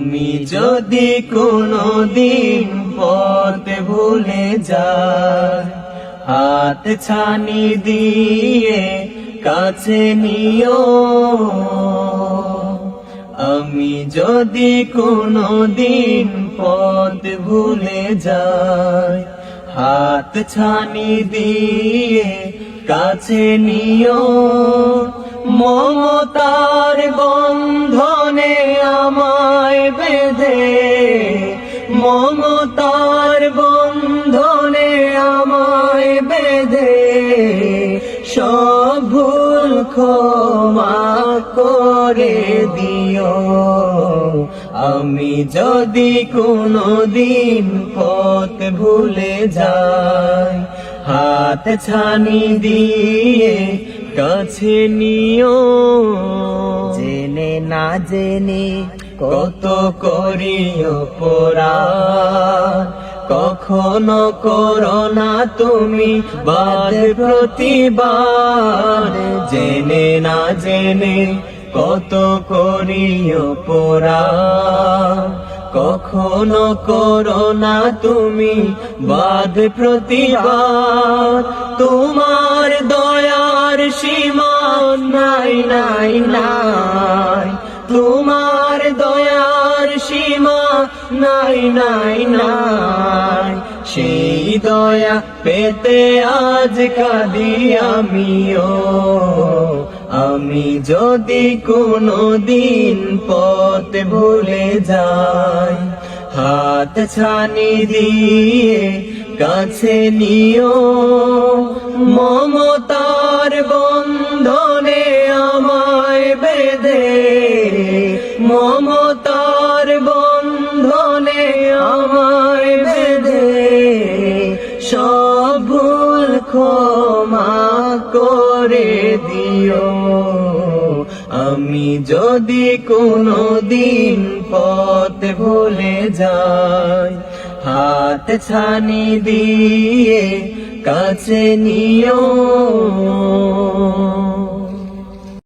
আমি যদি কোনদিন পথ ভুলে যাই, হাত ছানি দিয়ে কাছে নিও। আমি যদি কোনদিন পথ ভুলে যাই, হাত ছানি দিয়ে কাছে নিও। মমতার বন্ধনে আমায় বেঁধে, মমতার বন্ধনে আমায় বেঁধে, সব ভুল ক্ষমা করে দিও। আমি যদি কোনদিন পথ ভুলে যাই, হাত ছানি দিয়ে কাছে নিও। জেনে না জেনে কত করি অপরাধ, কখনো করো না তুমি বাদ প্রতিবাদ। জেনে না জেনে কত করি অপরাধ, কখনো করো না তুমি বাদ প্রতিবাদ। তোমার দয়ার সীমা নাই নাই নাই, তোমার দয়ার সীমা নাই নাই নাই। সেই দয়া পেতে আজ কাঁদি আমিও। আমি যদি কোনদিন পথ ভুলে যাই, হাত ছানি দিয়ে কাছে নিও। মমতার বন্ধনে আমায় বেঁধে, মমতার বন্ধনে আমায় বেঁধে, সব ভুল ক্ষমা করে দিও। আমি যদি কোনদিন পথ ভুলে যাই, হাত ছানি দিয়ে কাছে নিও।